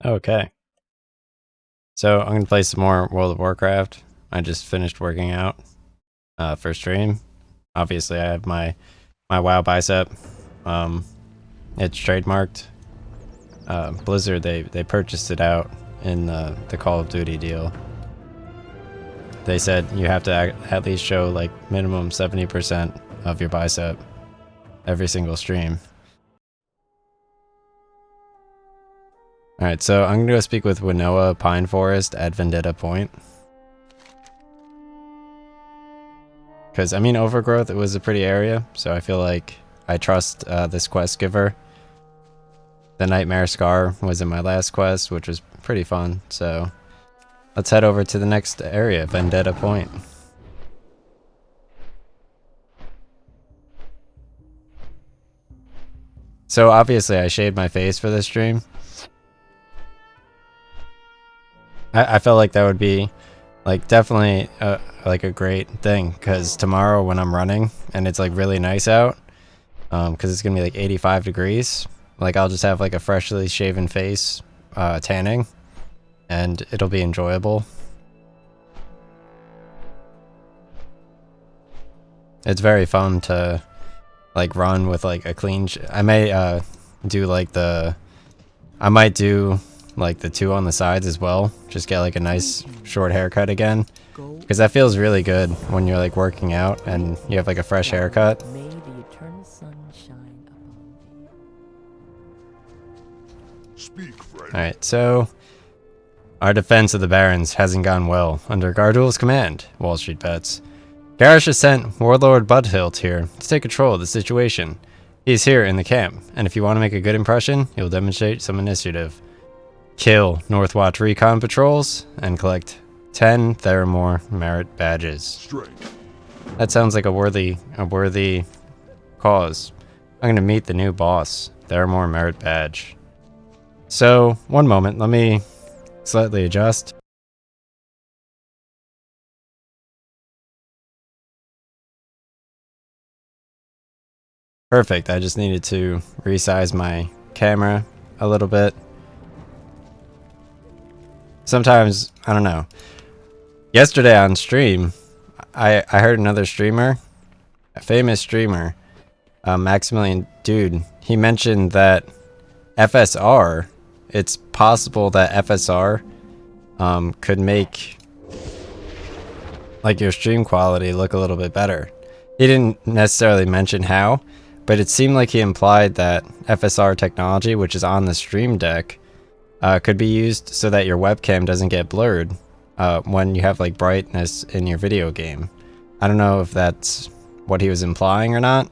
Okay. So I'm gonna play some more World of Warcraft. I just finished working out for stream. Obviously, I have my WoW bicep. Um, it's trademarked. Blizzard they purchased it out in the Call of Duty deal. They said you have to at least show like minimum 70% of your bicep every single stream. All right, so I'm gonna go speak with Winoa Pine Forest at Vendetta Point. Because, I mean, Overgrowth, it was a pretty area, so I feel like I trust this quest giver. The Nightmare Scar was in my last quest, which was pretty fun, so let's head over to the next area, Vendetta Point. So obviously I shaved my face for this stream. I felt like that would be like definitely like a great thing, because tomorrow when I'm running and it's like really nice out, because it's gonna be like 85 degrees, like I'll just have like a freshly shaven face tanning, and it'll be enjoyable. It's very fun to like run with like a clean I may do like I might do like the two on the sides as well, just get like a nice short haircut again, because that feels really good when you're like working out and you have like a fresh haircut. Alright, so our defense of the Barrens hasn't gone well under Garduel's command, Wall Street bets. Garrosh has sent Warlord Budhilt here to take control of the situation. He's here in the camp, and if you want to make a good impression, he'll demonstrate some initiative. Kill Northwatch recon patrols and collect 10 Theramore merit badges. That sounds like a worthy cause. I'm going to meet the new boss, Theramore merit badge. So, one moment, let me slightly adjust. Perfect, I just needed to resize my camera a little bit. Sometimes, I don't know. Yesterday on stream, I heard another streamer, a famous streamer, Maximilian Dude, he mentioned that FSR, it's possible that FSR could make like your stream quality look a little bit better. He didn't necessarily mention how, but it seemed like he implied that FSR technology, which is on the stream deck, could be used so that your webcam doesn't get blurred when you have like brightness in your video game. I don't know if that's what he was implying or not,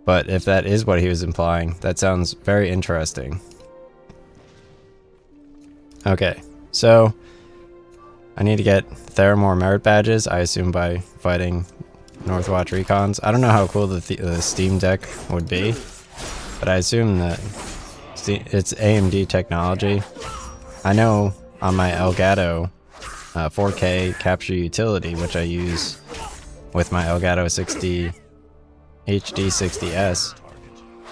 but if that is what he was implying, that sounds very interesting. Okay, so I need to get Theramore merit badges, I assume by fighting Northwatch recons. I don't know how cool the Steam Deck would be, but I assume that it's AMD technology. I know on my Elgato 4K capture utility, which I use with my Elgato 60 HD60S,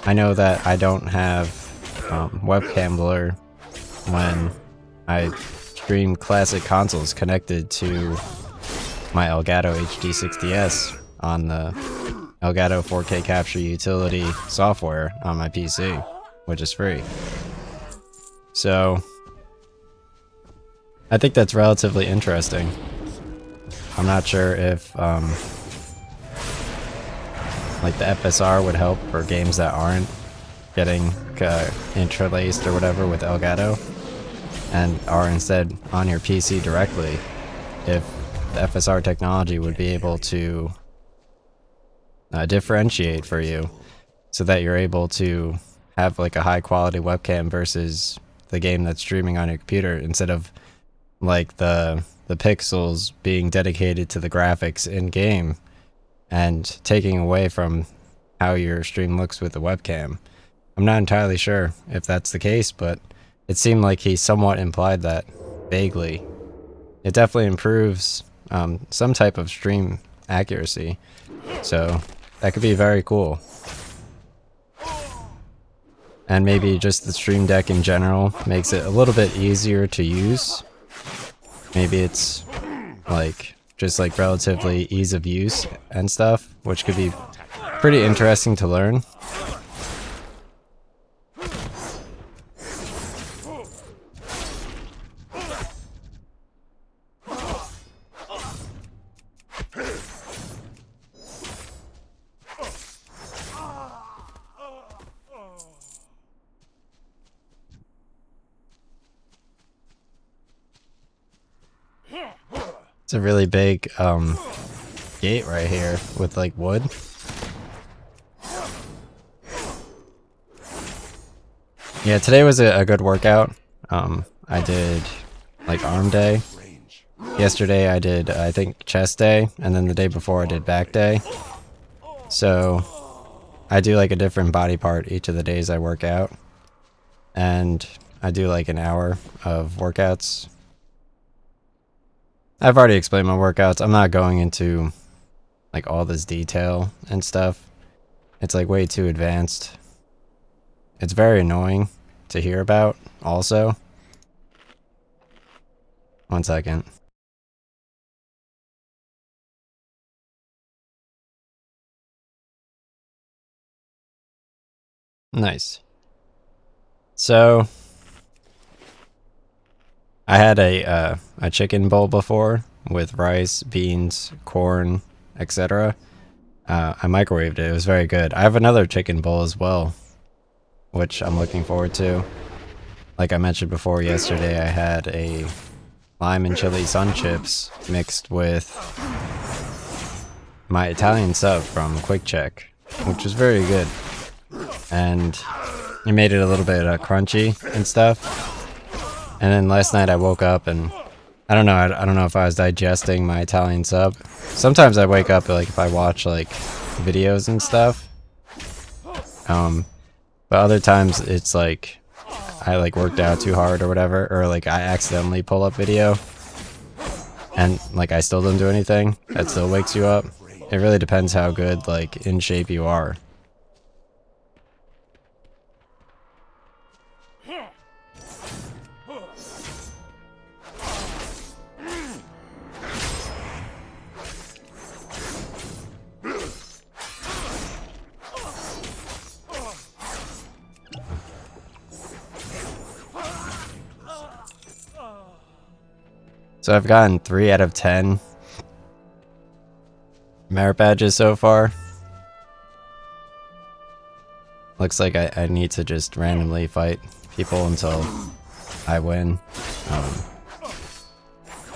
I know that I don't have webcam blur when I stream classic consoles connected to my Elgato HD60S on the Elgato 4K capture utility software on my PC, which is free. So I think that's relatively interesting. I'm not sure if like the FSR would help for games that aren't getting interlaced or whatever with Elgato and are instead on your PC directly, if the FSR technology would be able to differentiate for you so that you're able to have like a high quality webcam versus the game that's streaming on your computer, instead of like the pixels being dedicated to the graphics in game and taking away from how your stream looks with the webcam. I'm not entirely sure if that's the case, but it seemed like he somewhat implied that vaguely. It definitely improves some type of stream accuracy, so that could be very cool. and maybe just the Stream Deck in general makes it a little bit easier to use. Maybe it's like just like relatively ease of use and stuff, which could be pretty interesting to learn. It's a really big gate right here with like wood. Yeah, today was a good workout. I did like arm day. Yesterday I did, I think, chest day, and then the day before I did back day. So I do like a different body part each of the days I work out. And I do like an hour of workouts. I've already explained my workouts. I'm not going into like all this detail and stuff. It's like way too advanced. It's very annoying to hear about also. One second. Nice. So I had a chicken bowl before with rice, beans, corn, etc. I microwaved it. It was very good. I have another chicken bowl as well, which I'm looking forward to. Like I mentioned before, yesterday I had a lime and chili sun chips mixed with my Italian sub from Quick Check, which was very good. And it made it a little bit crunchy and stuff. And then last night I woke up and I don't know. I don't know if I was digesting my Italian sub. Sometimes I wake up like if I watch like videos and stuff. But other times it's like I like worked out too hard or whatever, or like I accidentally pull up video and like I still don't do anything. That still wakes you up. It really depends how good like in shape you are. So I've gotten 3 out of 10 merit badges so far. Looks like I need to just randomly fight people until I win.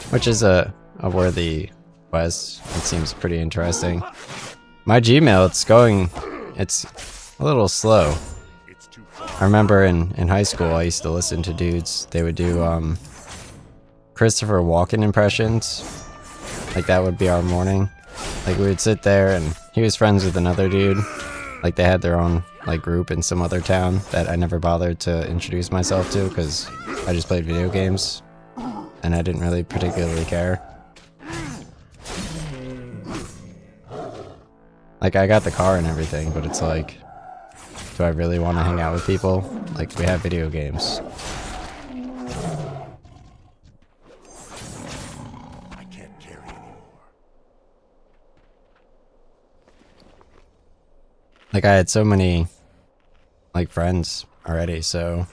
Which is a worthy quest. It seems pretty interesting. My Gmail, it's a little slow. I remember in high school I used to listen to dudes. They would do Christopher Walken impressions. Like that would be our morning. Like we would sit there and he was friends with another dude. Like they had their own like group in some other town that I never bothered to introduce myself to because I just played video games and I didn't really particularly care. Like I got the car and everything, but it's like, do I really want to hang out with people? Like we have video games. Like I had so many like friends already, so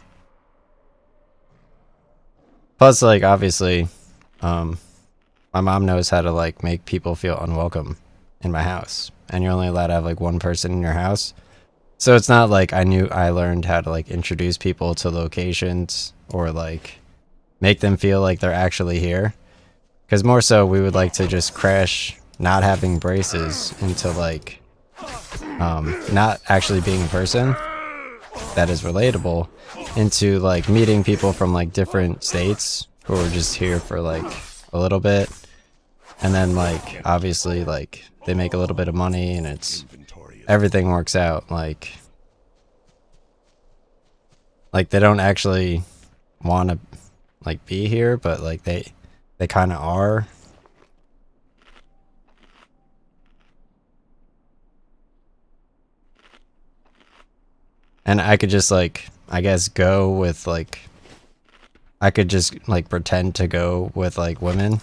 plus like obviously my mom knows how to like make people feel unwelcome in my house, and you're only allowed to have like one person in your house. So it's not like I learned how to like introduce people to locations or like make them feel like they're actually here, because more so we would like to just crash not having braces into like not actually being a person that is relatable into like meeting people from like different states who are just here for like a little bit, and then like obviously like they make a little bit of money and it's everything works out. Like they don't actually want to like be here, but like they kind of are. And I could just like, I guess, go with like, I could just like pretend to go with like women,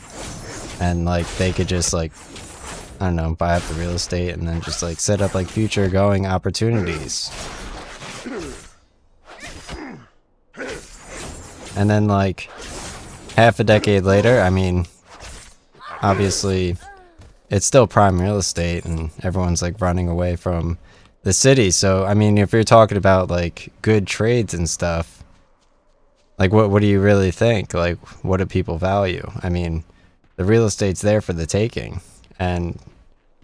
and like they could just like, I don't know, buy up the real estate and then just like set up like future going opportunities. And then like half a decade later, I mean, obviously it's still prime real estate and everyone's like running away from the city. So, I mean, if you're talking about like good trades and stuff, like what do you really think? Like, what do people value? I mean, the real estate's there for the taking. And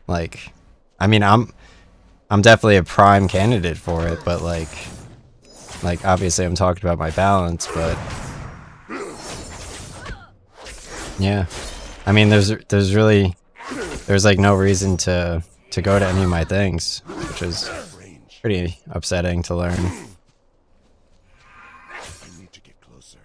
like, I mean, I'm definitely a prime candidate for it, but like obviously I'm talking about my balance, but yeah. I mean, there's like no reason to go to any of my things, which is pretty upsetting to learn. I need to get closer.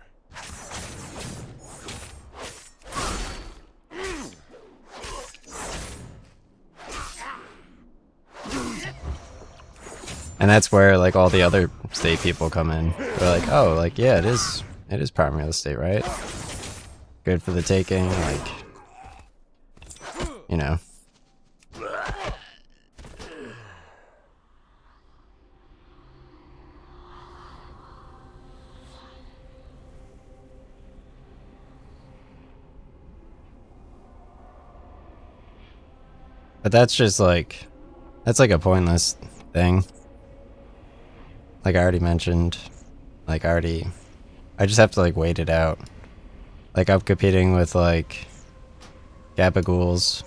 And that's where like all the other state people come in. They're like, oh, like yeah, it is prime real estate, right? Good for the taking, like, you know. But that's just like, that's like a pointless thing. Like I already mentioned, like I just have to like wait it out. Like I'm competing with like gabagools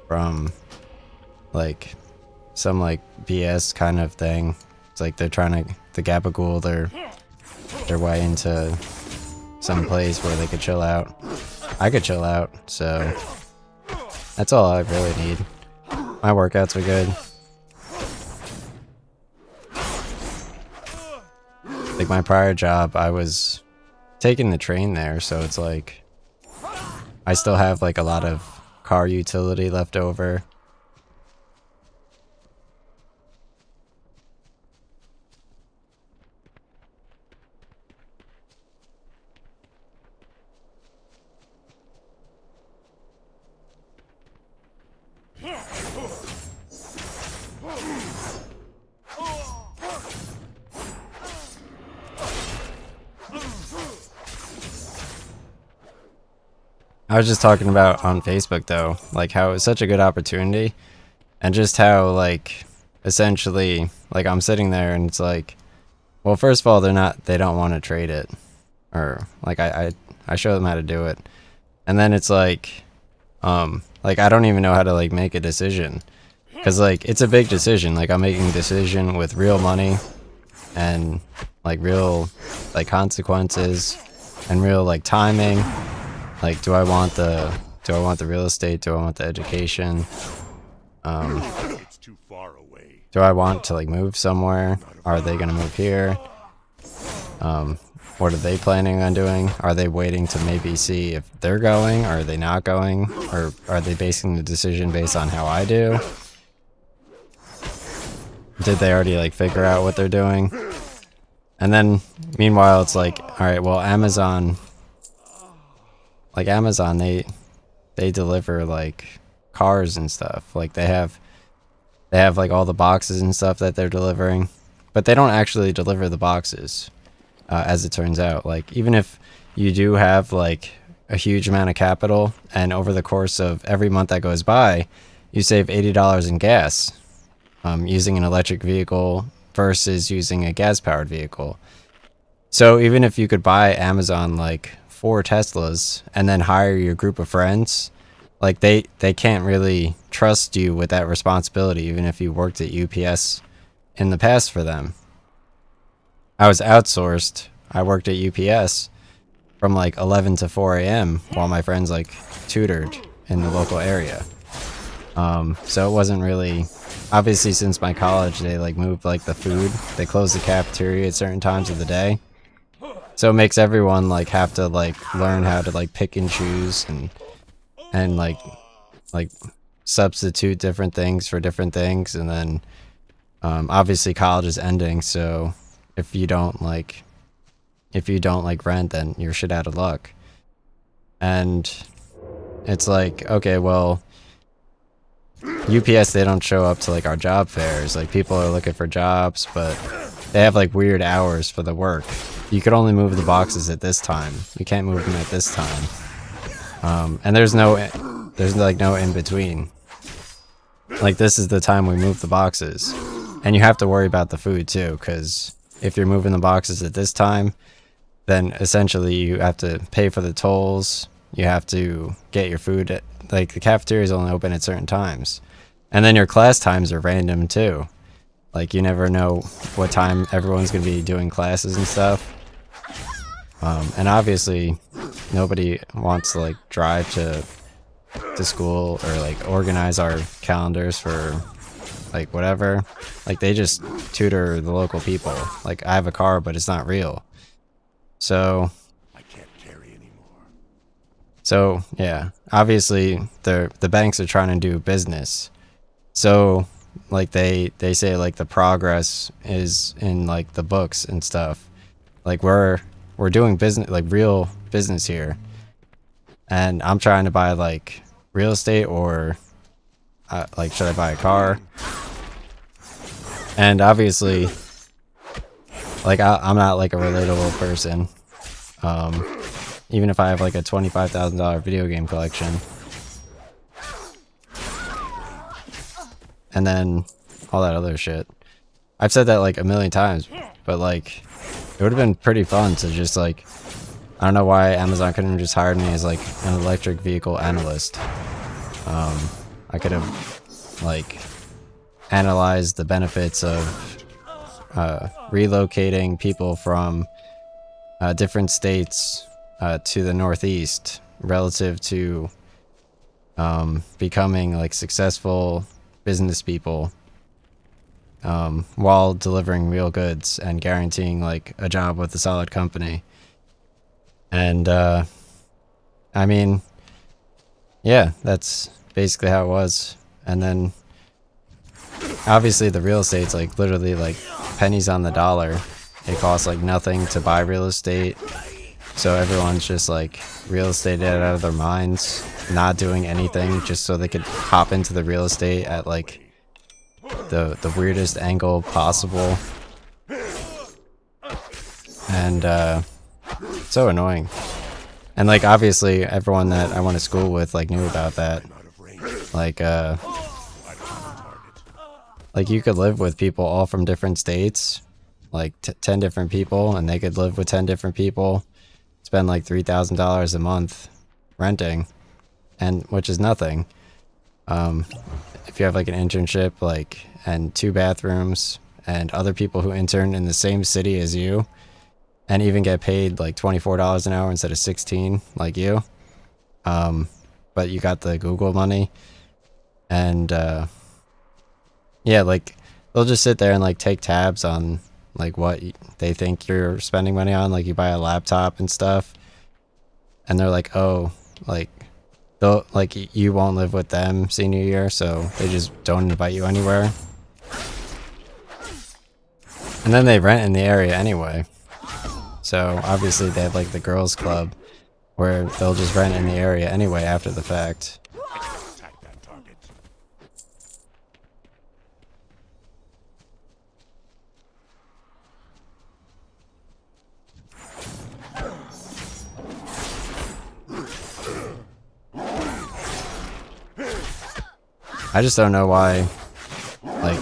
from like some like BS kind of thing. It's like they're trying to, the gabagool their way into some place where they could chill out. I could chill out, so that's all I really need. My workouts are good. Like my prior job, I was taking the train there, so it's like I still have like a lot of car utility left over. I was just talking about on Facebook though, like how it was such a good opportunity, and just how like essentially like I'm sitting there and it's like, well, first of all, they don't want to trade it, or like I show them how to do it, and then it's like I don't even know how to like make a decision, because like it's a big decision. Like I'm making a decision with real money and like real like consequences and real like timing. Like, do I want the real estate? Do I want the education? It's too far away. Do I want to like move somewhere? Are they gonna move here? What are they planning on doing? Are they waiting to maybe see if they're going, or are they not going? Or are they basing the decision based on how I do? Did they already like figure out what they're doing? And then meanwhile, it's like, all right, well, Amazon, they deliver like cars and stuff. Like they have like all the boxes and stuff that they're delivering, but they don't actually deliver the boxes, as it turns out. Like even if you do have like a huge amount of capital, and over the course of every month that goes by, you save $80 in gas, using an electric vehicle versus using a gas-powered vehicle. So even if you could buy Amazon like 4 Teslas and then hire your group of friends, like they can't really trust you with that responsibility, even if you worked at UPS in the past for them. I was outsourced. I worked at UPS from like 11 to 4 a.m. while my friends like tutored in the local area. So it wasn't really, obviously since my college, they like moved like the food. They closed the cafeteria at certain times of the day. So it makes everyone like have to like learn how to like pick and choose and like substitute different things for different things. And then obviously college is ending, so if you don't like rent, then you're shit out of luck. And it's like, okay, well, UPS, they don't show up to like our job fairs. Like, people are looking for jobs, but they have like weird hours for the work. You could only move the boxes at this time. You can't move them at this time. And there's like no in between. Like, this is the time we move the boxes. And you have to worry about the food too, because if you're moving the boxes at this time, then essentially you have to pay for the tolls. You have to get your food at, like, the cafeteria is only open at certain times. And then your class times are random too. Like, you never know what time everyone's going to be doing classes and stuff. And obviously nobody wants to like drive to school or like organize our calendars for like whatever. Like, they just tutor the local people. Like, I have a car, but it's not real. So I can't carry anymore. So yeah, obviously the banks are trying to do business. So like they say like the progress is in like the books and stuff. Like, we're doing business, like real business here. And I'm trying to buy like real estate, or like, should I buy a car? And obviously, like, I'm not like a relatable person. Even if I have like a $25,000 video game collection. And then all that other shit. I've said that like a million times, but like, it would have been pretty fun to just like, I don't know why Amazon couldn't have just hired me as like an electric vehicle analyst. I could have like analyzed the benefits of relocating people from different states to the Northeast relative to becoming like successful business people while delivering real goods and guaranteeing like a job with a solid company. And I mean, yeah, that's basically how it was. And then obviously the real estate's like literally like pennies on the dollar. It costs like nothing to buy real estate. So everyone's just like real estate out of their minds, not doing anything just so they could hop into the real estate at like the weirdest angle possible. And so annoying. And like, obviously everyone that I went to school with like knew about that. Like you could live with people all from different states, like 10 different people, and they could live with 10 different people, spend like $3,000 a month renting, and which is nothing. If you have like an internship, like, and 2 bathrooms, and other people who intern in the same city as you, and even get paid like $24 an hour instead of 16 like you, but you got the Google money. And yeah, like they'll just sit there and like take tabs on like what they think you're spending money on. Like, you buy a laptop and stuff, and they're like, oh, like they'll like, you won't live with them senior year, so they just don't invite you anywhere. And then they rent in the area anyway. So obviously they have like the girls club where they'll just rent in the area anyway after the fact. Attack that target. I just don't know why, like,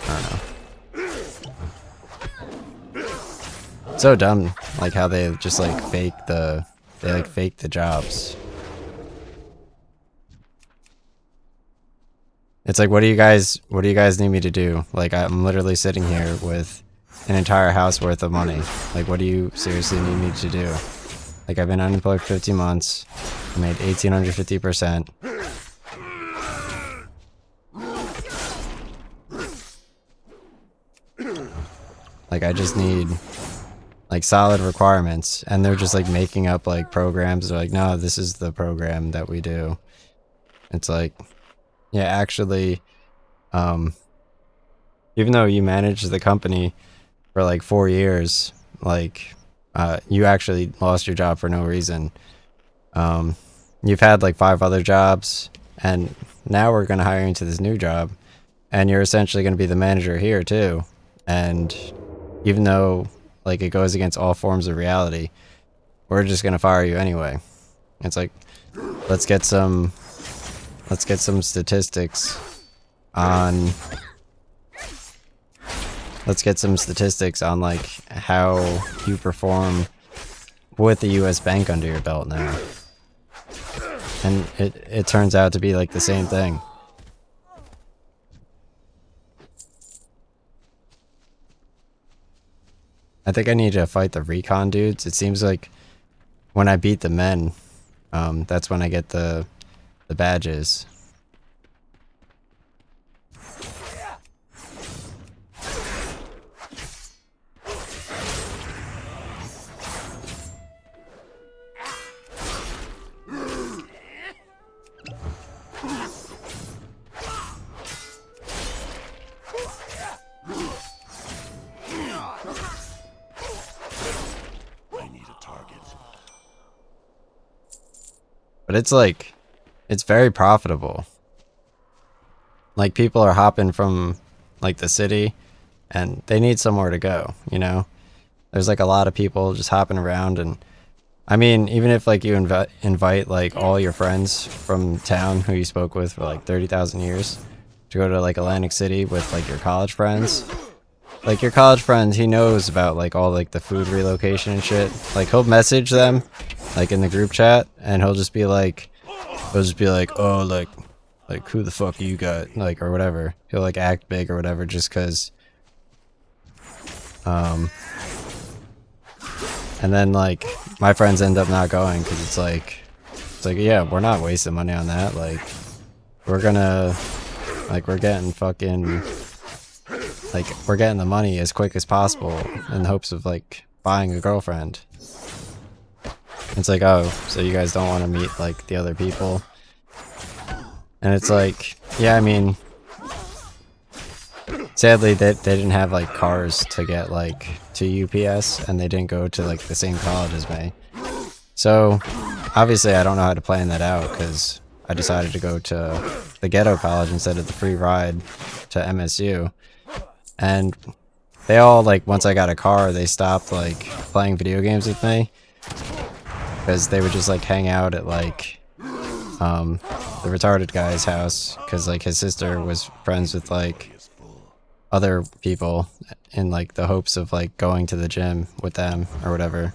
I don't know. It's so dumb, like how they just like fake the jobs. It's like, what do you guys need me to do? Like, I'm literally sitting here with an entire house worth of money. Like, what do you seriously need me to do? Like, I've been unemployed for 15 months. I made 1,850%. Like, I just need like solid requirements, and they're just like making up like programs. They're like, no, this is the program that we do. It's like, yeah, actually, even though you manage the company for like 4 years. Like, you actually lost your job for no reason. You've had like 5 other jobs, and now we're gonna hire you into this new job, and you're essentially gonna be the manager here too. And even though like it goes against all forms of reality, we're just gonna fire you anyway. It's like, let's get some statistics on like how you perform with the US bank under your belt now. And it turns out to be like the same thing. I think I need to fight the recon dudes. It seems like when I beat the men, that's when I get the badges. But it's like, it's very profitable. Like, people are hopping from like the city and they need somewhere to go, you know? There's like a lot of people just hopping around, and I mean, even if like you invite like all your friends from town who you spoke with for like 30,000 years to go to like Atlantic City with like your college friends, like your college friends, he knows about like all like the food relocation and shit. Like, he'll message them like in the group chat, and he'll just be like, oh, like who the fuck you got, like, or whatever. He'll like act big or whatever just cause and then like my friends end up not going because it's like yeah, we're not wasting money on that. Like, we're gonna, like, we're getting fucking, like, we're getting the money as quick as possible in the hopes of like buying a girlfriend. It's like, oh, so you guys don't want to meet like the other people? And it's like, yeah, I mean, sadly they didn't have like cars to get like to UPS, and they didn't go to like the same college as me. So obviously I don't know how to plan that out, because I decided to go to the ghetto college instead of the free ride to MSU. And they all, like, once I got a car, they stopped like playing video games with me, because they would just like hang out at like the retarded guy's house, because like his sister was friends with like other people in like the hopes of like going to the gym with them or whatever.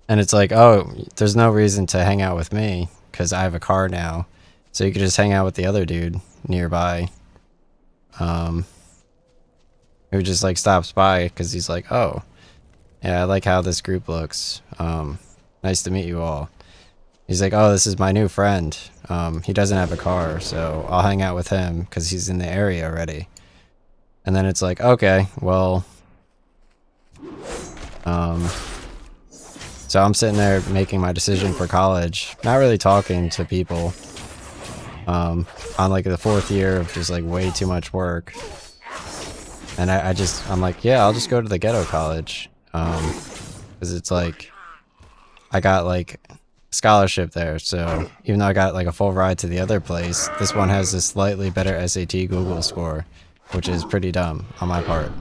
And it's like, oh, there's no reason to hang out with me because I have a car now, so you could just hang out with the other dude nearby, who just like stops by because he's like, oh yeah, I like how this group looks, nice to meet you all. He's like, oh, this is my new friend. He doesn't have a car, so I'll hang out with him because he's in the area already. And then it's like, okay, well, so I'm sitting there making my decision for college, not really talking to people, on like the 4th year of just like way too much work. And I'm like, yeah, I'll just go to the ghetto college, because it's like, I got like scholarship there, so even though I got like a full ride to the other place, this one has a slightly better SAT Google score, which is pretty dumb on my part.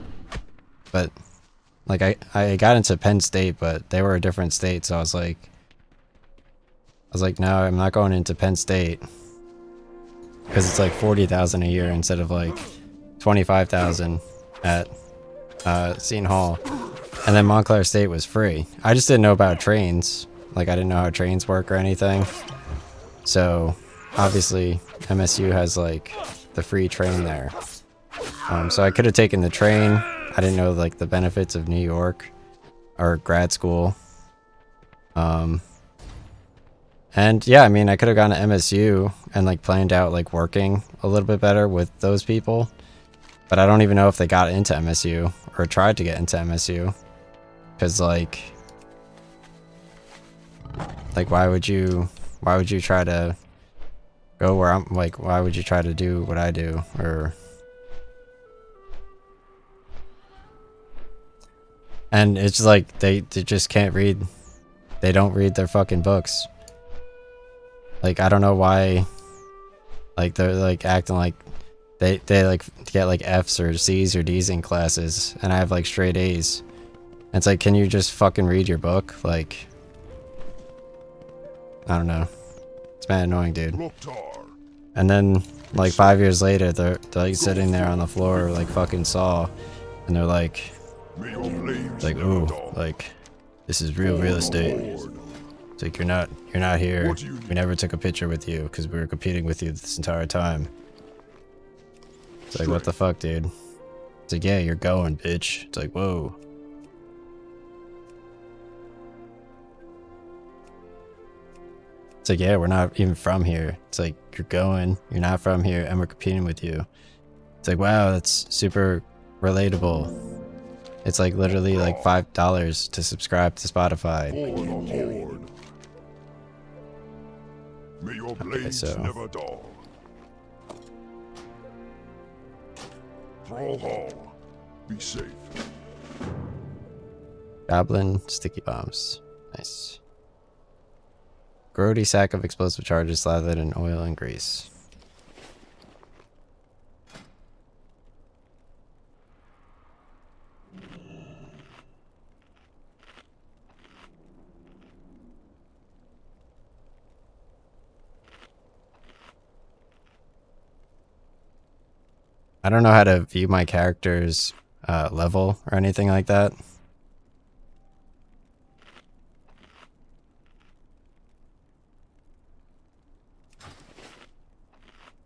But like, I got into Penn State, but they were a different state, so I was like, no, I'm not going into Penn State, because it's like 40,000 a year instead of like 25,000 at Seton Hall. And then Montclair State was free. I just didn't know about trains. Like, I didn't know how trains work or anything. So obviously MSU has like the free train there. So I could have taken the train. I didn't know like the benefits of New York or grad school. And yeah, I mean, I could have gone to MSU and like planned out like working a little bit better with those people. But I don't even know if they got into MSU or tried to get into MSU. Because like why would you try to go where I'm, like, why would you try to do what I do? Or And it's like they just can't read. They don't read their fucking books. Like, I don't know why. Like, they're like acting like they like get like F's or C's or D's in classes, and I have like straight A's. And it's like, can you just fucking read your book? Like, I don't know. It's been annoying, dude. And then like 5 years later, they're like sitting there on the floor like fucking Saw, and they're like, ooh, like, this is real estate. It's like, you're not here. We never took a picture with you because we were competing with you this entire time. It's like, what the fuck, dude? It's like, yeah, you're going, bitch. It's like, whoa. It's like, yeah, we're not even from here. It's like, you're going, you're not from here, and we're competing with you. It's like, wow, that's super relatable. It's like literally like $5 to subscribe to Spotify. May your blades never dull. Thrall Hall, be safe. Goblin sticky bombs. Nice. Grody sack of explosive charges slathered in oil and grease. I don't know how to view my character's level or anything like that.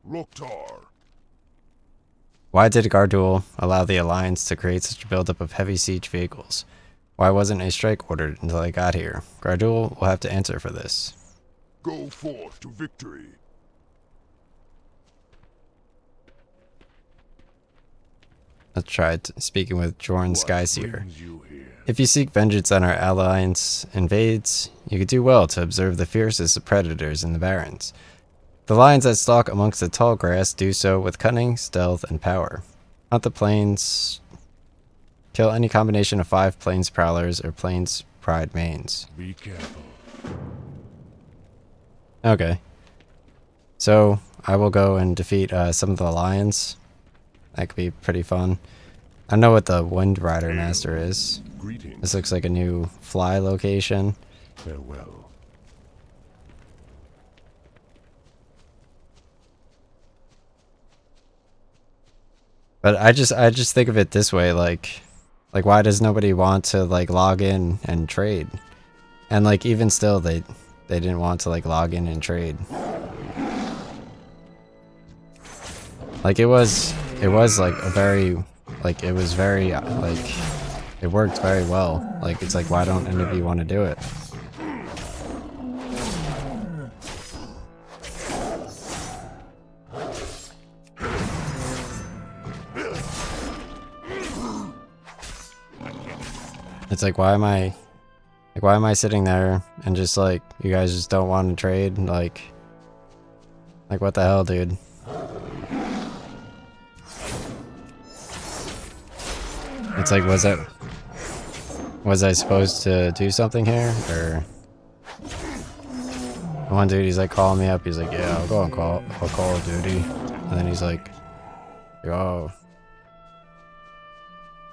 Loktar. Why did Gardul allow the Alliance to create such a buildup of heavy siege vehicles? Why wasn't a strike ordered until I got here? Gardul will have to answer for this. Go forth to victory. Let's try speaking with Jorn Skyseer. If you seek vengeance on our alliance invades, you could do well to observe the fiercest of predators in the Barrens. The lions that stalk amongst the tall grass do so with cunning, stealth, and power. Hunt the plains. Kill any combination of 5 plains prowlers or plains pride mains. Be careful. Okay. So I will go and defeat some of the lions. That could be pretty fun. I know what the Wind Rider Master is. Greetings. This looks like a new fly location. Farewell. But I just think of it this way, like why does nobody want to like log in and trade? And like even still they didn't want to like log in and trade. Like it was like a very like it was very like it worked very well. Like it's like, why don't any of you want to do it? It's like, why am I sitting there and just like, you guys just don't want to trade? Like what the hell, dude? It's like, was I supposed to do something here? Or one dude, he's like calling me up, he's like, yeah, I'll go on Call of Duty. And then he's like, oh,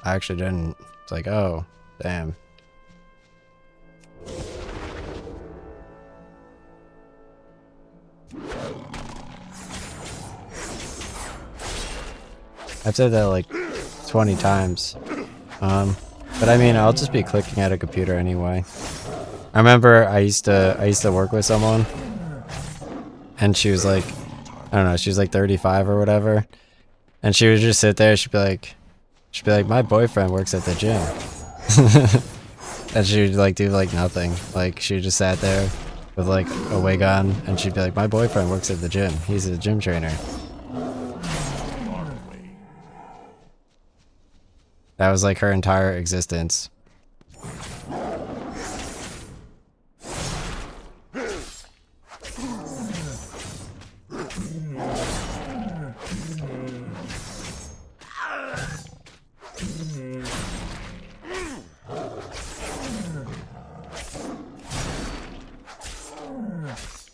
I actually didn't. It's like, oh, damn. I've said that like 20 times. But I mean, I'll just be clicking at a computer anyway. I remember I used to work with someone, and she was like, I don't know, she was like 35 or whatever, and she would just sit there. She'd be like, my boyfriend works at the gym. And she would like do like nothing. Like she just sat there with like a wig on, and she'd be like, my boyfriend works at the gym. He's a gym trainer. That was like her entire existence.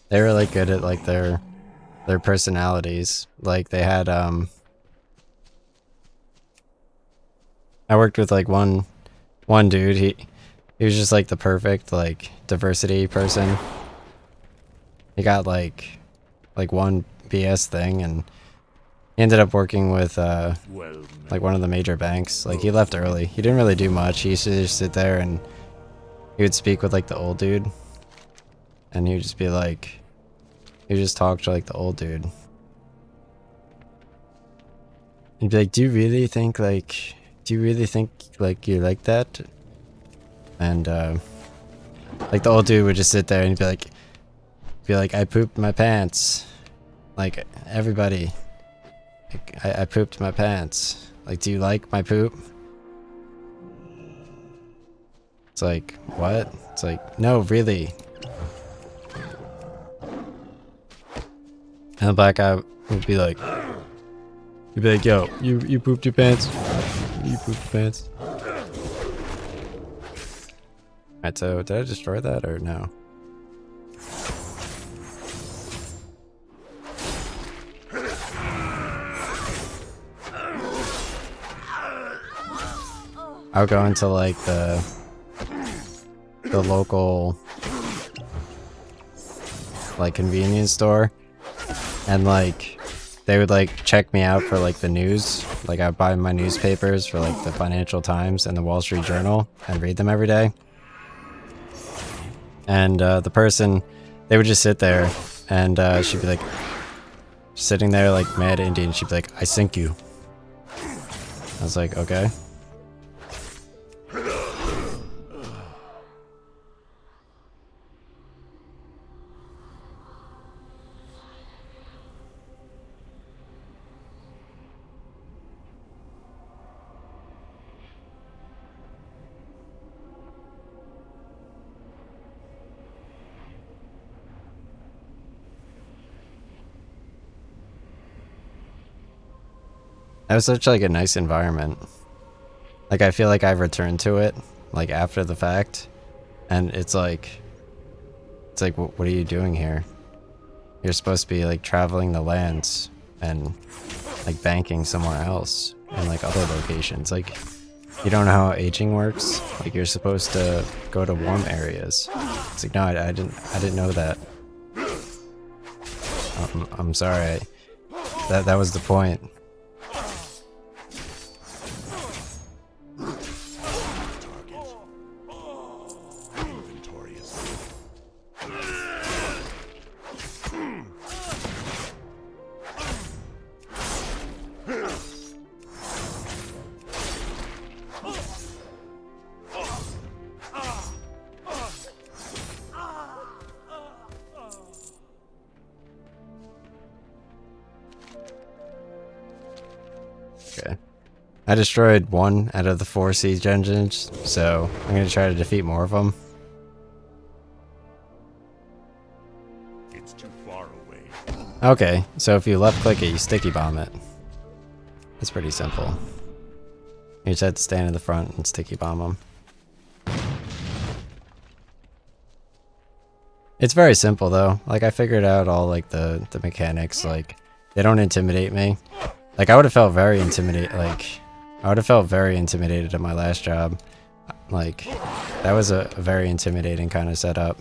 They were like good at like their personalities. Like they had I worked with like one dude. He was just like the perfect like diversity person. He got like one BS thing, and he ended up working with like one of the major banks. Like he left early. He didn't really do much. He used to just sit there and he would speak with like the old dude, and he would just be like, he would just talk to like the old dude. He'd be like, do you really think like you like that? And like the old dude would just sit there and he'd be like, I pooped my pants. Like everybody, like, I pooped my pants. Like, do you like my poop? It's like, what? It's like, no, really. And the black guy would be like, he'd be like, yo, you pooped your pants? You pooped your pants? Alright, so did I destroy that or no? I'll go into like the local like convenience store, and like they would like check me out for like the news. Like I'd buy my newspapers for like the Financial Times and the Wall Street Journal and read them every day. And the person, they would just sit there, and she'd be like sitting there like mad Indian. She'd be like, I sink you. I was like, okay. That was such like a nice environment. Like I feel like I've returned to it like after the fact, and it's like what are you doing here? You're supposed to be like traveling the lands and like banking somewhere else in like other locations. Like you don't know how aging works. Like you're supposed to go to warm areas. It's like no, I didn't know that. I'm sorry. That was the point. Okay. I destroyed one out of the 4 siege engines, so I'm gonna try to defeat more of them. It's too far away. Okay, so if you left click it, you sticky bomb it. It's pretty simple. You just have to stand in the front and sticky bomb them. It's very simple though. Like I figured out all like the mechanics. Like they don't intimidate me. Like I would have felt very intimidated. Like I would have felt very intimidated at my last job. Like that was a very intimidating kind of setup.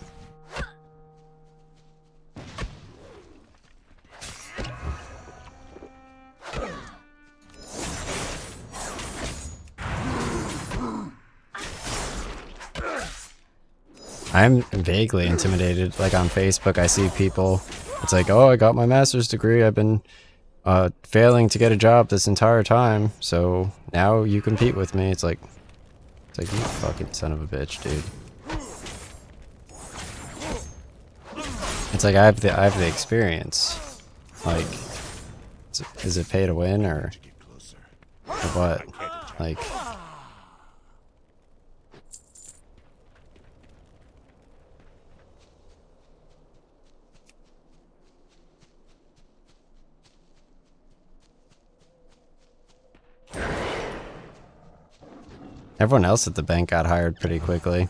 I'm vaguely intimidated. Like on Facebook, I see people. It's like, oh, I got my master's degree. I've been failing to get a job this entire time. So now you compete with me. It's like you fucking son of a bitch, dude. It's like I have the experience. Like, is it pay to win or what? Like. Everyone else at the bank got hired pretty quickly.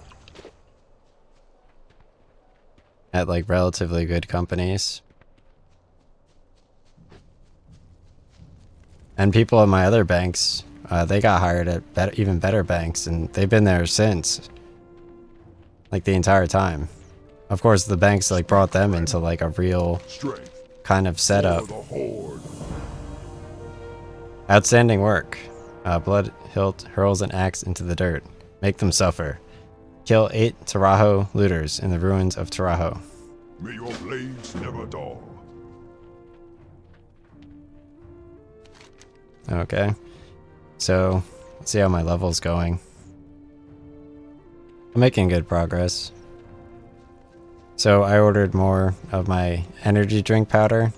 at like relatively good companies. And people in my other banks, they got hired at even better banks, and they've been there since, like the entire time. Of course, the banks like brought them into like a real kind of setup. Outstanding work. Blood hilt hurls an axe into the dirt. Make them suffer. Kill 8 Tarajo looters in the ruins of Tarajo. May your blades never dull. Okay. So, let's see how my level's going. I'm making good progress. So I ordered more of my energy drink powder.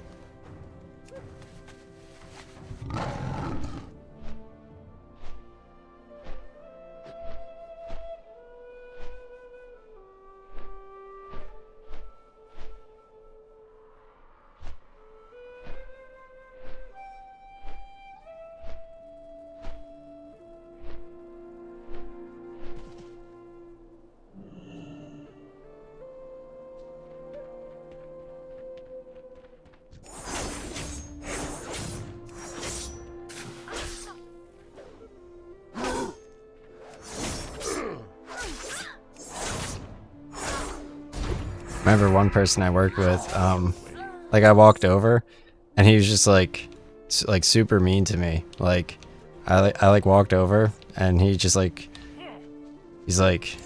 Remember one person I worked with, like I walked over and he was just like super mean to me. Like I like walked over and he just like, he's like,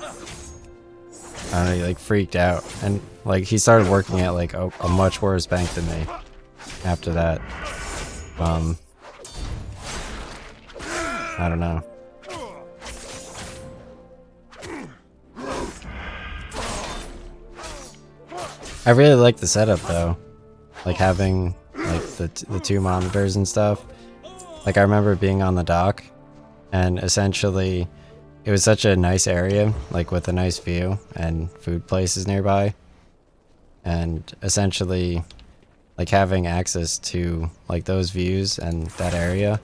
I don't know, he like freaked out, and like he started working at like a much worse bank than me after that. I don't know. I really like the setup though, like having like the 2 monitors and stuff. Like I remember being on the dock, and essentially it was such a nice area, like with a nice view and food places nearby, and essentially like having access to like those views and that area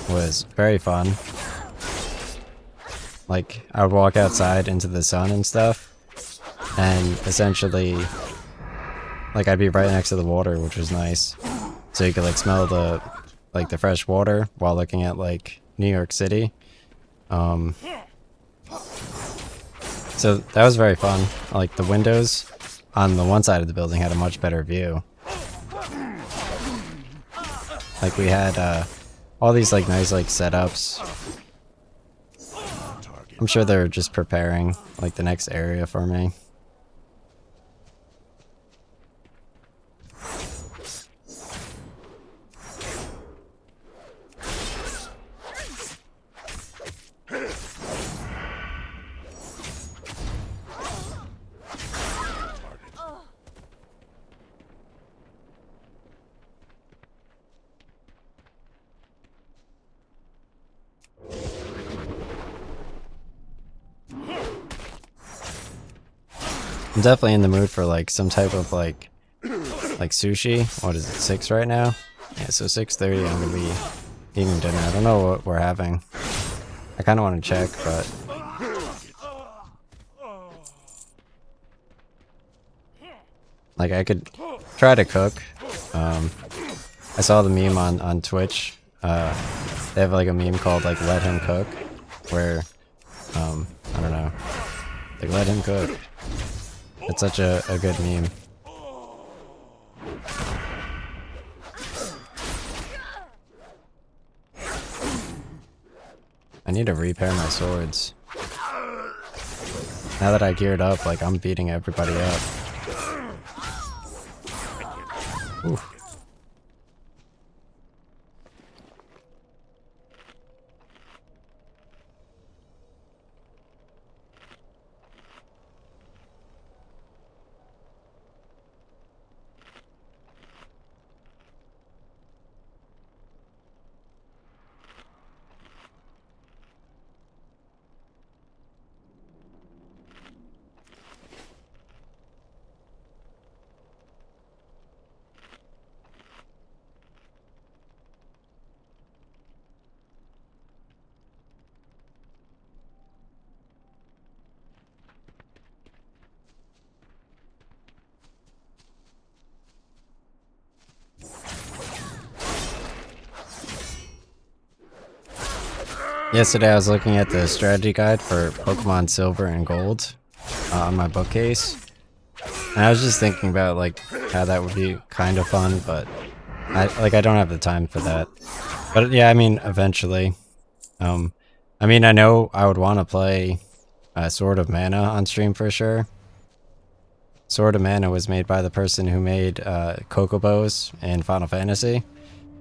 was very fun. Like I would walk outside into the sun and stuff, and essentially like I'd be right next to the water, which was nice. So you could like smell the fresh water while looking at like New York City. So that was very fun. Like the windows on the one side of the building had a much better view. Like we had all these like nice like setups. I'm sure they're just preparing like the next area for me. I'm definitely in the mood for like some type of like sushi. What is it, 6 right now? Yeah, so 6:30 I'm gonna be eating dinner. I don't know what we're having. I kind of want to check, but like I could try to cook. I saw the meme on Twitch. They have like a meme called like "Let Him Cook," where I don't know, like let him cook. It's such a good meme. I need to repair my swords. Now that I geared up, like I'm beating everybody up. Oof. Yesterday I was looking at the strategy guide for Pokemon Silver and Gold on my bookcase. And I was just thinking about like how that would be kind of fun, but I don't have the time for that. But yeah, I mean eventually. I mean I know I would want to play Sword of Mana on stream for sure. Sword of Mana was made by the person who made Chocobos in Final Fantasy,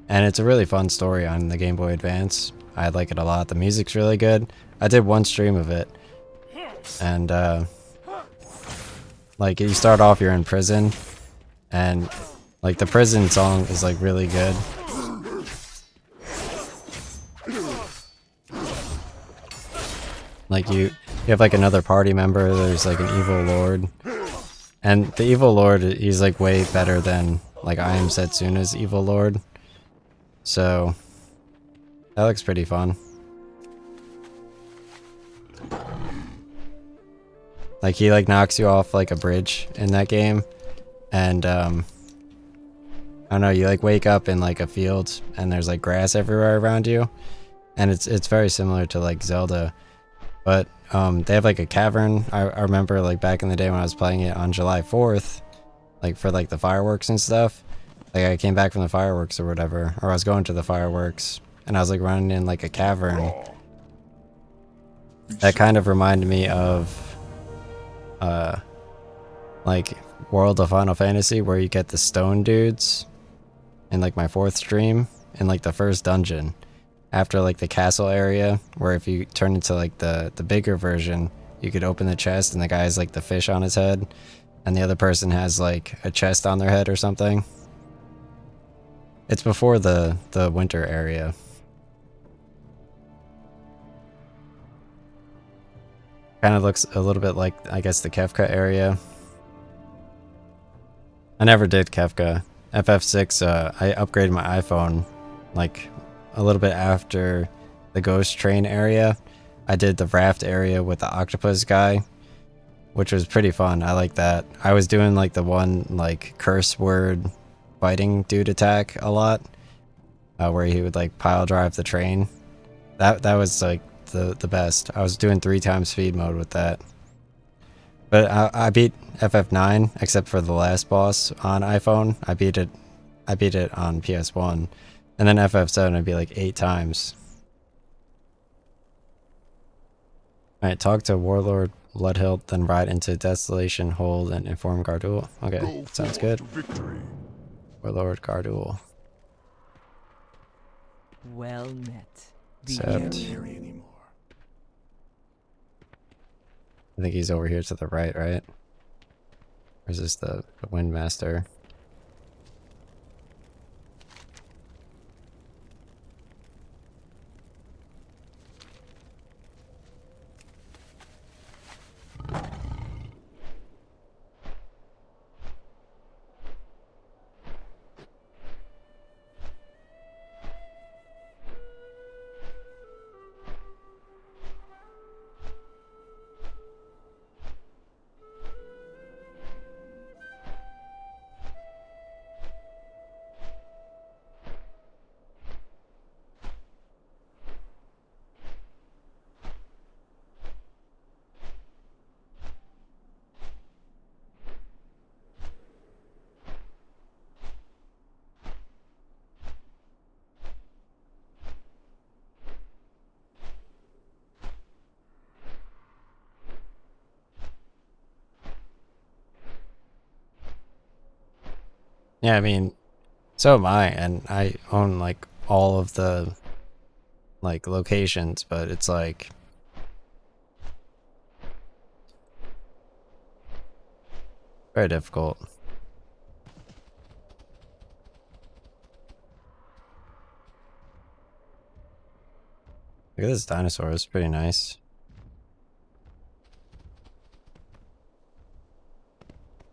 and it's a really fun story on the Game Boy Advance. I like it a lot. The music's really good. I did one stream of it, and like you start off, you're in prison, and like the prison song is like really good. Like you have like another party member. There's like an evil lord, and the evil lord, he's like way better than like I Am Setsuna's evil lord. So that looks pretty fun. Like he like knocks you off like a bridge in that game, and I don't know, you like wake up in like a field and there's like grass everywhere around you, and it's very similar to like Zelda, but they have like a cavern. I remember like back in the day when I was playing it on July 4th, like for like the fireworks and stuff. Like I came back from the fireworks or whatever, or I was going to the fireworks, and I was like running in like a cavern. That kind of reminded me of like World of Final Fantasy, where you get the stone dudes in like my 4th stream in like the first dungeon after like the castle area, where if you turn into like the bigger version, you could open the chest and the guy has like the fish on his head and the other person has like a chest on their head or something. It's before the winter area. Kind of looks a little bit like, I guess, the Kefka area. I never did Kefka. FF6, I upgraded my iPhone like a little bit after the ghost train area. I did the raft area with the octopus guy, which was pretty fun. I like that. I was doing like the one like curse word fighting dude attack a lot, where he would like pile drive the train. That was like the best. I was doing 3 times speed mode with that. But I beat FF9 except for the last boss on iPhone. I beat it on PS1, and then FF7 I'd be like 8 times. All right, talk to Warlord Bloodhilt, then ride into Desolation Hold and inform Gardul. Okay, sounds good. Warlord Gardul. Well met. Except I think he's over here to the right, right? Or is this the Windmaster? Yeah, I mean, so am I, and I own like all of the like locations, but it's like very difficult. Look at this dinosaur, it's pretty nice.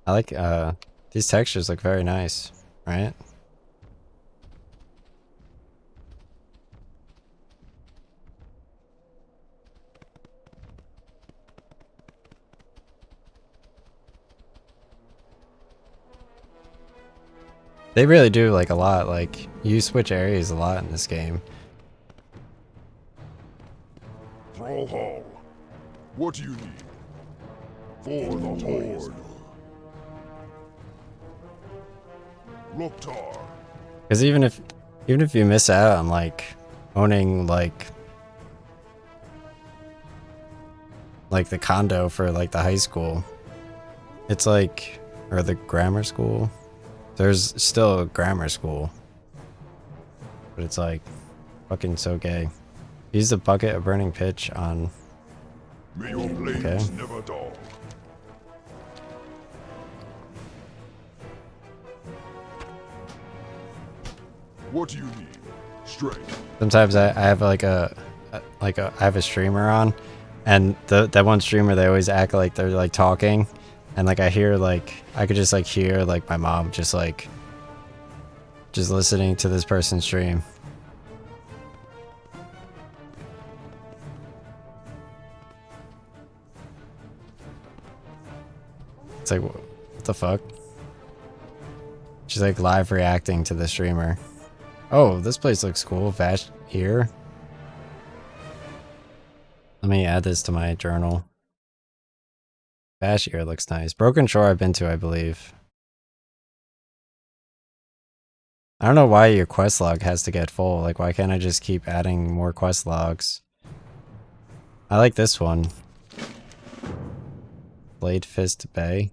I like these textures look very nice, right? They really do like a lot, like you switch areas a lot in this game. Hall. What do you need? For the Horde. Loktar. Because even if you miss out on like owning like the condo for like the high school, it's like, or the grammar school. There's still a grammar school, but it's like fucking so gay. Use a bucket of burning pitch on. May your blades never dull. What do you need? Strength. Sometimes I have like I have a streamer on, and that one streamer, they always act like they're like talking, and like I hear like I could just like hear like my mom just listening to this person stream. It's like, what the fuck? She's like live reacting to the streamer. Oh, this place looks cool. Vash here. Let me add this to my journal. Vash here looks nice. Broken Shore I've been to, I believe. I don't know why your quest log has to get full. Like, why can't I just keep adding more quest logs? I like this one. Blade Fist Bay.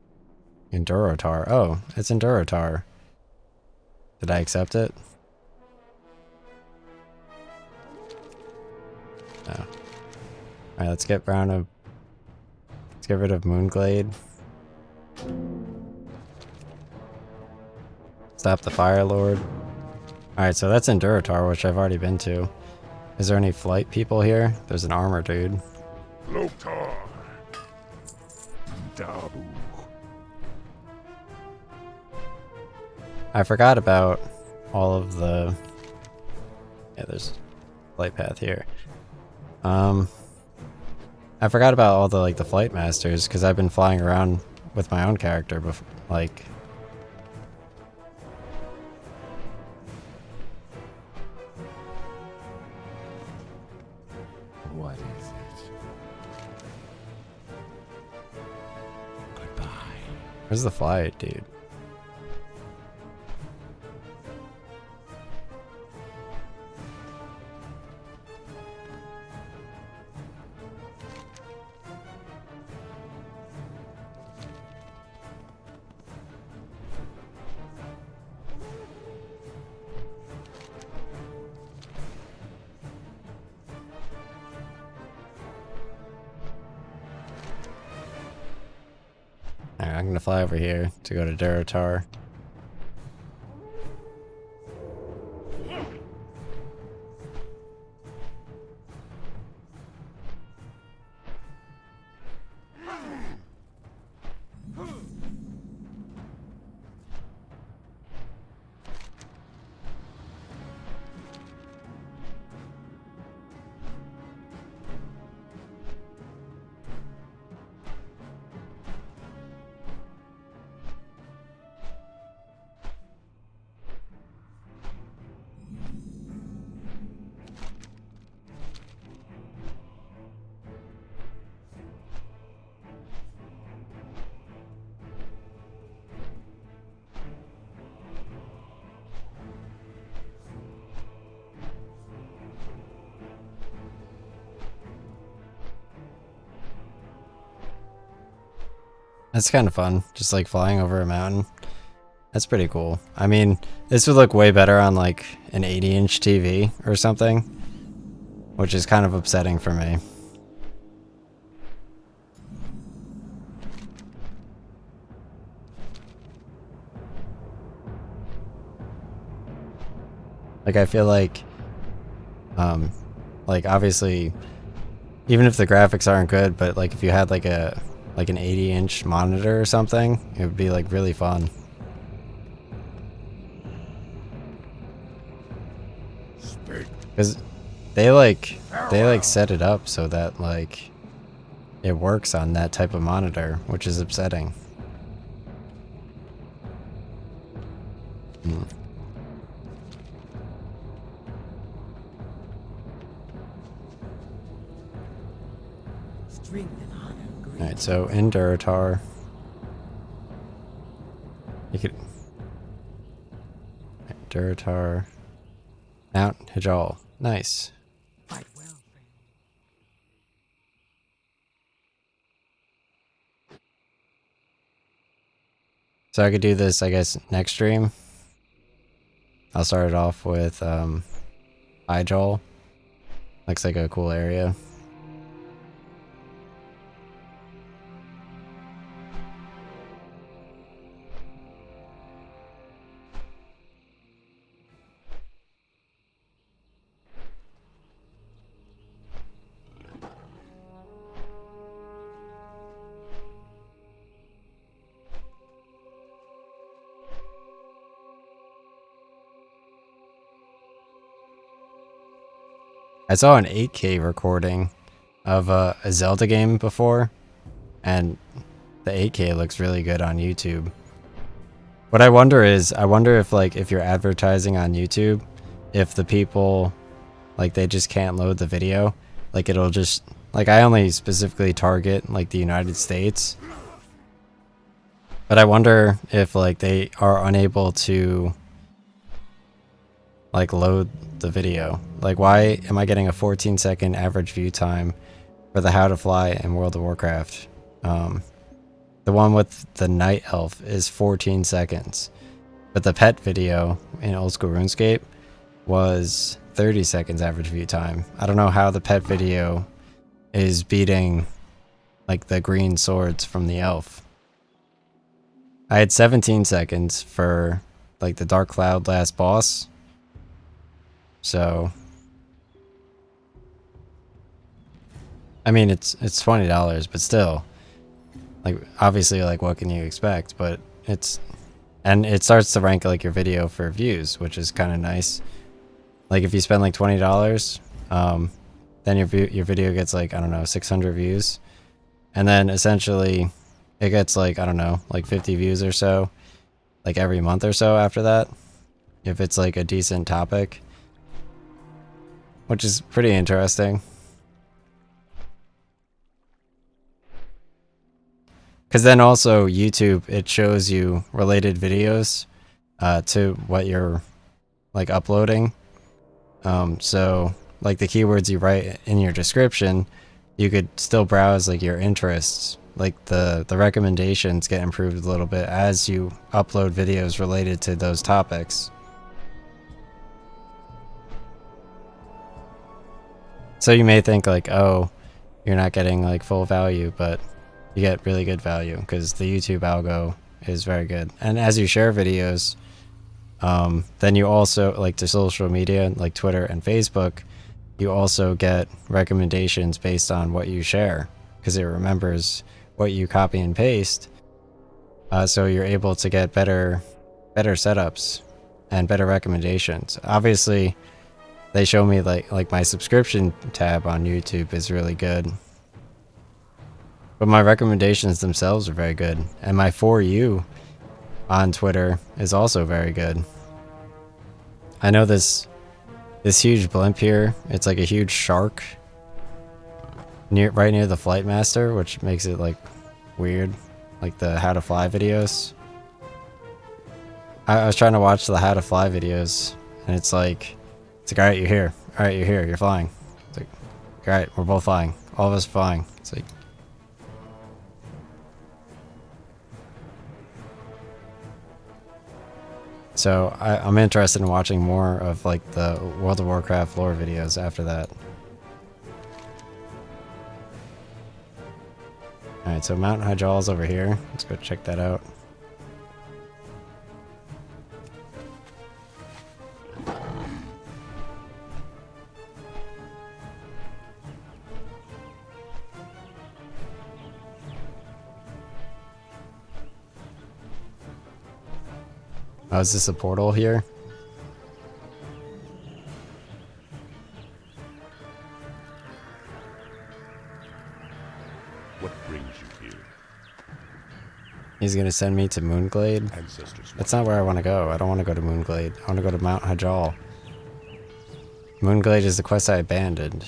Endurotar. Oh, it's Endurotar. Did I accept it? No. Alright, let's get rid of Moonglade. Stop the Fire Lord. Alright, so that's Endurotar, which I've already been to. Is there any flight people here? There's an armor dude. Loktar. Dabu. I forgot about all of the... Yeah, there's a flight path here. I forgot about all the, like, the flight masters, because I've been flying around with my own character before, like... What is it? Goodbye. Where's the flight, dude? Alright, I'm gonna fly over here to go to Durotar. That's kind of fun, just like flying over a mountain. That's pretty cool. I mean, this would look way better on like an 80-inch TV or something, which is kind of upsetting for me. Like, I feel like obviously, even if the graphics aren't good, but like if you had like an 80-inch monitor or something, it would be like really fun. Because they like set it up so that like it works on that type of monitor, which is upsetting. Drink the honor green. Alright, so in Duratar, you could... Duratar, Mount Hijal. Nice. Quite well, friend. So I could do this, I guess, next stream. I'll start it off with Hijal. Looks like a cool area. I saw an 8K recording of a Zelda game before, and the 8K looks really good on YouTube. What I wonder is, I wonder if like if you're advertising on YouTube, if the people like they just can't load the video, like it'll just like I only specifically target like the United States. But I wonder if like they are unable to like load the video. Like why am I getting a 14-second average view time for the How to Fly in World of Warcraft? The one with the Night Elf is 14 seconds. But the pet video in Old School RuneScape was 30 seconds average view time. I don't know how the pet video is beating like the green swords from the elf. I had 17 seconds for like the Dark Cloud last boss. So I mean it's $20, but still, like obviously like what can you expect? But it's, and it starts to rank like your video for views, which is kind of nice. Like if you spend like $20, then your video gets like, I don't know, 600 views, and then essentially it gets like, I don't know, like 50 views or so, like every month or so after that, if it's like a decent topic, which is pretty interesting. Because then also YouTube, it shows you related videos to what you're like uploading. So like the keywords you write in your description, you could still browse like your interests. Like the recommendations get improved a little bit as you upload videos related to those topics. So you may think like, oh, you're not getting like full value, but you get really good value because the YouTube algo is very good. And as you share videos, then you also, like to social media, like Twitter and Facebook, you also get recommendations based on what you share because it remembers what you copy and paste. So you're able to get better setups and better recommendations. Obviously, they show me like my subscription tab on YouTube is really good. But my recommendations themselves are very good. And my For You on Twitter is also very good. I know this huge blimp here, it's like a huge shark right near the Flight Master, which makes it like weird, like the How to Fly videos. I was trying to watch the How to Fly videos, and it's like alright, you're here. Alright, you're here, you're flying. It's like, alright, we're both flying. All of us flying. It's like, so I'm interested in watching more of like the World of Warcraft lore videos after that. Alright, so Mount Hyjal's over here. Let's go check that out. Oh, is this a portal here? What brings you here? He's gonna send me to Moonglade? Ancestors. That's not where I want to go. I don't want to go to Moonglade. I want to go to Mount Hyjal. Moonglade is the quest I abandoned.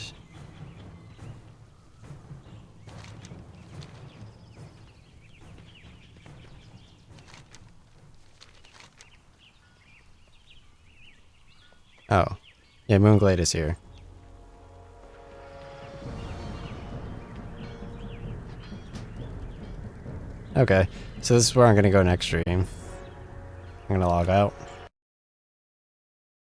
Oh. Yeah, Moonglade is here. Okay. So this is where I'm gonna go next stream. I'm gonna log out.